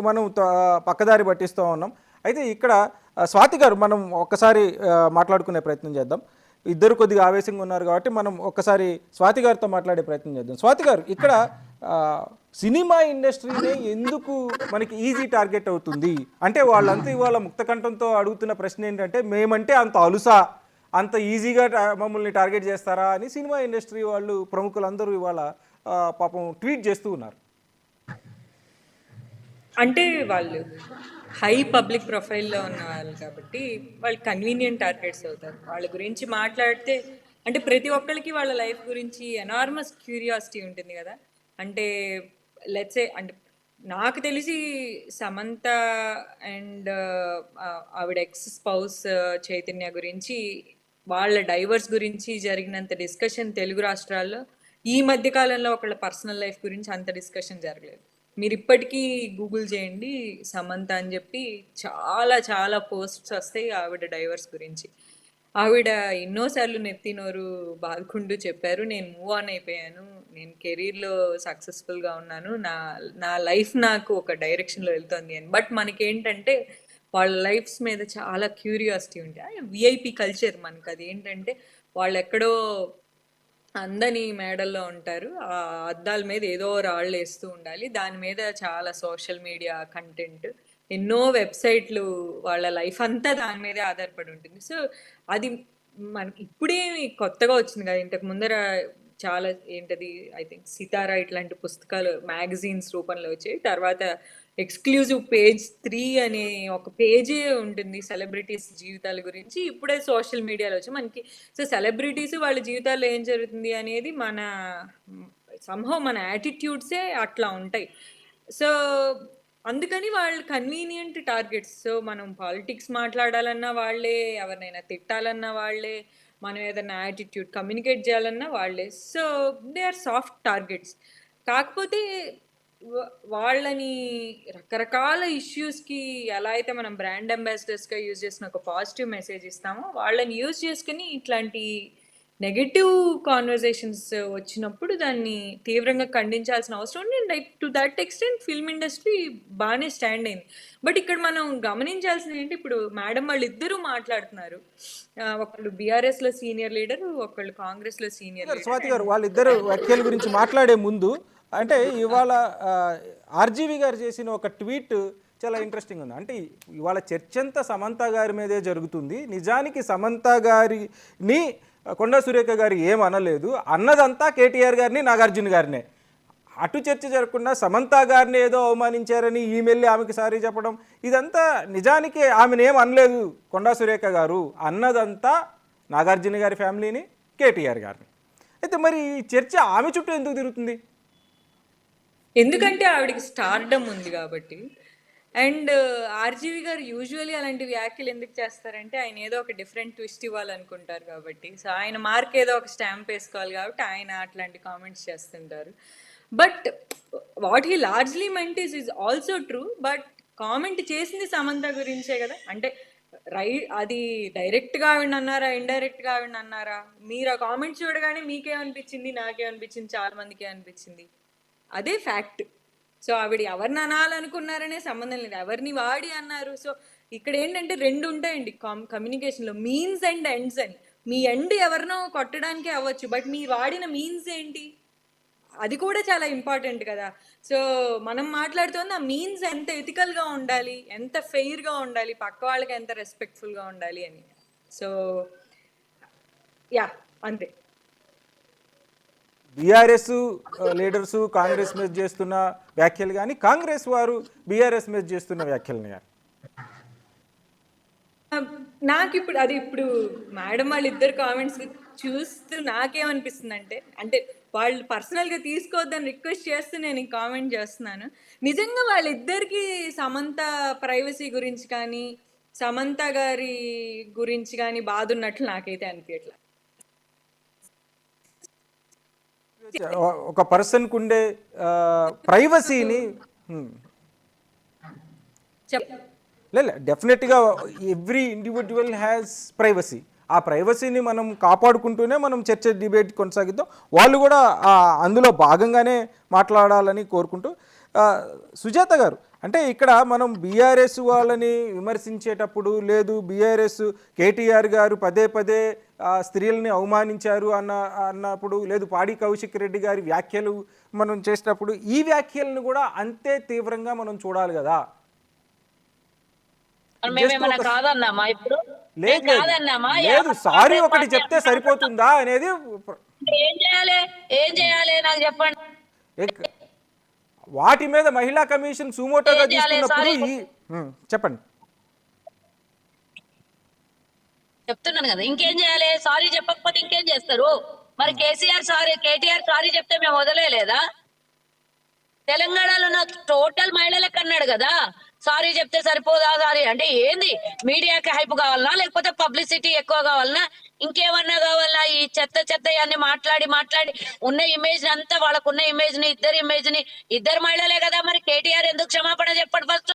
మనం పక్కదారి పట్టిస్తూ ఉన్నాం. అయితే ఇక్కడ స్వాతి గారు మనం ఒక్కసారి మాట్లాడుకునే ప్రయత్నం చేద్దాం. ఇద్దరు కొద్దిగా ఆవేశంగా ఉన్నారు కాబట్టి మనం ఒక్కసారి స్వాతి గారితో మాట్లాడే ప్రయత్నం చేద్దాం. స్వాతి గారు, ఇక్కడ సినిమా ఇండస్ట్రీనే ఎందుకు మనకి ఈజీ టార్గెట్ అవుతుంది అంటే, వాళ్ళంతా ఇవాళ ముక్తకంఠంతో అడుగుతున్న ప్రశ్న ఏంటంటే, మేమంటే అంత అలుసా, అంత ఈజీగా మమ్మల్ని టార్గెట్ చేస్తారా అని సినిమా ఇండస్ట్రీ వాళ్ళు ప్రముఖులందరూ ఇవాళ పాపం ట్వీట్ చేస్తూ ఉన్నారు. అంటే వాళ్ళు హై పబ్లిక్ ప్రొఫైల్లో ఉన్న వాళ్ళు కాబట్టి వాళ్ళు కన్వీనియంట్ టార్గెట్స్ అవుతారు. వాళ్ళ గురించి మాట్లాడితే అంటే ప్రతి ఒక్కరికి వాళ్ళ లైఫ్ గురించి ఎనార్మస్ క్యూరియాసిటీ ఉంటుంది కదా. అంటే లెట్సే అంటే నాకు తెలిసి సమంత అండ్ ఆవిడ ఎక్స్ స్పౌస్ చైతన్య గురించి, వాళ్ళ డైవర్స్ గురించి జరిగినంత డిస్కషన్ తెలుగు రాష్ట్రాల్లో ఈ మధ్య కాలంలో ఒకళ్ళ పర్సనల్ లైఫ్ గురించి అంత డిస్కషన్ జరగలేదు. మీరు ఇప్పటికీ గూగుల్ చేయండి సమంత అని చెప్పి చాలా చాలా పోస్ట్స్ వస్తాయి ఆవిడ డైవర్స్ గురించి. ఆవిడ ఎన్నోసార్లు నెత్తినోరు బాదుకుంటూ చెప్పారు, నేను మూవ్ ఆన్ అయిపోయాను, నేను కెరీర్లో సక్సెస్ఫుల్గా ఉన్నాను, నా నా లైఫ్ నాకు ఒక డైరెక్షన్లో వెళ్తుంది అని. బట్ మనకేంటంటే వాళ్ళ లైఫ్స్ మీద చాలా క్యూరియాసిటీ ఉంటుంది. విఐపి కల్చర్ మనకు అది ఏంటంటే, వాళ్ళు ఎక్కడో అందని మేడల్లో ఉంటారు, ఆ అద్దాల మీద ఏదో రాళ్ళు వేస్తూ ఉండాలి, దాని మీద చాలా సోషల్ మీడియా కంటెంట్, ఎన్నో వెబ్సైట్లు, వాళ్ళ లైఫ్ అంతా దాని మీదే ఆధారపడి ఉంటుంది. సో అది మనకి ఇప్పుడే కొత్తగా వచ్చింది కదా, ఇంతకు ముందర చాలా ఏంటది ఐ థింక్ సితారా ఇట్లాంటి పుస్తకాలు మ్యాగజైన్స్ రూపంలో వచ్చాయి. తర్వాత ఎక్స్క్లూజివ్ పేజ్ 3 అనే ఒక పేజే ఉంటుంది సెలబ్రిటీస్ జీవితాల గురించి. ఇప్పుడే సోషల్ మీడియాలో వచ్చి మనకి సో సెలబ్రిటీస్ వాళ్ళ జీవితాల్లో ఏం జరుగుతుంది అనేది మన సంహవ్ మన యాటిట్యూడ్సే అట్లా ఉంటాయి. సో అందుకని వాళ్ళు కన్వీనియంట్ టార్గెట్స్. సో మనం పాలిటిక్స్ మాట్లాడాలన్నా వాళ్ళే, ఎవరినైనా తిట్టాలన్నా వాళ్ళే, మనం ఏదైనా యాటిట్యూడ్ కమ్యూనికేట్ చేయాలన్నా వాళ్ళే. So they are soft targets. కాకపోతే వాళ్ళని రకరకాల ఇష్యూస్కి ఎలా అయితే మనం బ్రాండ్ అంబాసిడర్స్గా యూజ్ చేసిన ఒక పాజిటివ్ మెసేజ్ ఇస్తామో, వాళ్ళని యూజ్ చేసుకుని ఇట్లాంటి నెగటివ్ కాన్వర్జేషన్స్ వచ్చినప్పుడు దాన్ని తీవ్రంగా ఖండించాల్సిన అవసరం ఉంది. And to that extent film industry బాగానే స్టాండ్ అయింది. బట్ ఇక్కడ మనం గమనించాల్సింది ఏంటి, ఇప్పుడు మేడం వాళ్ళు ఇద్దరూ మాట్లాడుతున్నారు, ఒకళ్ళు బీఆర్ఎస్లో సీనియర్ లీడర్, ఒకళ్ళు కాంగ్రెస్లో సీనియర్ లీడర్. స్వాతి గారు, వాళ్ళిద్దరు వ్యాఖ్యల గురించి మాట్లాడే ముందు అంటే ఇవాళ ఆర్జీవి గారు చేసిన ఒక ట్వీట్ చాలా ఇంట్రెస్టింగ్ ఉంది. అంటే ఇవాళ చర్చ అంతా సమంత గారి మీదే జరుగుతుంది, నిజానికి సమంత గారిని కొండా సురేఖ గారు ఏమనలేదు, అన్నదంతా కేటీఆర్ గారిని నాగార్జున గారినే. అటు చర్చ జరగకుండా సమంత గారిని ఏదో అవమానించారని ఈమెయిల్ ఆమెకి సారీ చెప్పడం, ఇదంతా నిజానికి ఆమెను ఏం అనలేదు కొండా సురేఖ గారు, అన్నదంతా నాగార్జున గారి ఫ్యామిలీని, కేటీఆర్ గారిని. అయితే మరి ఈ చర్చ ఆమె చుట్టూ ఎందుకు తిరుగుతుంది? ఎందుకంటే ఆవిడకి స్టార్డమ్ ఉంది కాబట్టి. అండ్ ఆర్జీవి గారు యూజువలీ అలాంటి వ్యాఖ్యలు ఎందుకు చేస్తారంటే, ఆయన ఏదో ఒక డిఫరెంట్ ట్విస్ట్ ఇవ్వాలనుకుంటారు కాబట్టి. సో ఆయన మార్క్ ఏదో ఒక స్టాంప్ వేసుకోవాలి కాబట్టి ఆయన అట్లాంటి కామెంట్స్ చేస్తుంటారు. But what he largely meant is also true. But comment చేసింది సమంత గురించే కదా. అంటే అది డైరెక్ట్గా ఆవిడ అన్నారా, ఇండైరెక్ట్గా ఆవిడ అన్నారా? మీరు ఆ కామెంట్ చూడగానే మీకేమనిపించింది, నాకేమనిపించింది, చాలా మందికి అనిపించింది, అదే ఫ్యాక్ట్. సో ఆవిడ ఎవరిని అనాలనుకున్నారనే సంబంధం లేదు, ఎవరిని వాడి అన్నారు. సో ఇక్కడ ఏంటంటే రెండు ఉంటాయండి కమ్యూనికేషన్లో, మీన్స్ అండ్ ఎండ్స్ అని. మీ ఎండ్ ఎవరినో కొట్టడానికి అవ్వచ్చు, బట్ మీ వాడిన మీన్స్ ఏంటి, అది కూడా చాలా ఇంపార్టెంట్ కదా. సో మనం మాట్లాడుతుంది ఆ మీన్స్ ఎంత ఎథికల్గా ఉండాలి, ఎంత ఫెయిర్గా ఉండాలి, పక్క వాళ్ళకి ఎంత రెస్పెక్ట్ఫుల్గా ఉండాలి అని. సో యా అంతే. బీఆర్ఎస్ లీడర్సు కాంగ్రెస్ మీద చేస్తున్న వ్యాఖ్యలు కానీ, కాంగ్రెస్ వారు బీఆర్ఎస్ మీద చేస్తున్న వ్యాఖ్యలని కానీ, నాకు ఇప్పుడు మేడం వాళ్ళ ఇద్దరు కామెంట్స్ చూస్తూ నాకేమనిపిస్తుంది అంటే వాళ్ళు పర్సనల్గా తీసుకోవద్దని రిక్వెస్ట్ చేస్తూ నేను ఈ కామెంట్ చేస్తున్నాను. నిజంగా వాళ్ళిద్దరికి సమంత ప్రైవసీ గురించి కానీ, సమంత గారి గురించి కానీ బాధ ఉన్నట్లు నాకైతే అనిపించట్లేదు. ఒక పర్సన్కు ఉండే ప్రైవసీని డెఫినెట్గా ఎవ్రీ ఇండివిజువల్ హ్యాస్ ప్రైవసీ. ఆ ప్రైవసీని మనం కాపాడుకుంటూనే మనం చర్చ డిబేట్ కొనసాగిద్దాం. వాళ్ళు కూడా అందులో భాగంగానే మాట్లాడాలని కోరుకుంటూ, సుజాత గారు, అంటే ఇక్కడ మనం బీఆర్ఎస్ వాళ్ళని విమర్శించేటప్పుడు లేదు బీఆర్ఎస్ కేటీఆర్ గారు పదే పదే స్త్రీలని అవమానించారు అన్నప్పుడు లేదు పాడి కౌశిక్ రెడ్డి గారి వ్యాఖ్యలు మనం చేసినప్పుడు ఈ వ్యాఖ్యలను కూడా అంతే తీవ్రంగా మనం చూడాలి కదా. మేమేమన్నా కాదన్నామా ఇప్పుడు? లేదు కాదన్నామా? లేదు సారీ ఒకటి చెప్తే సరిపోతుందా అనేది ఏం చేయాలి, ఏం చేయాలి నాకు చెప్పండి. వాటి మీద మహిళా కమిషన్ సుమోటోగా తీసుకున్నప్పుడు చెప్పండి. చెప్తున్నాను కదా, ఇంకేం చేయాలి? సారీ చెప్పకపోతే ఇంకేం చేస్తారు? మరి కేటీఆర్ సారీ చెప్తే మేము వదిలేదా? తెలంగాణలో నాకు టోటల్ మహిళలకు అన్నాడు కదా, సారీ చెప్తే సరిపోదా? సారీ అంటే ఏంది? మీడియాకి హైప్ కావాలనా, లేకపోతే పబ్లిసిటీ ఎక్కువ కావాలనా, ఇంకేమన్నా కావాలనా? ఈ చెత్త అన్ని మాట్లాడి ఉన్న ఇమేజ్ అంతా, వాళ్ళకున్న ఇమేజ్ ని, ఇద్దరు మహిళలే కదా, మరి కేటీఆర్ ఎందుకు క్షమాపణ చెప్పండి ఫస్ట్.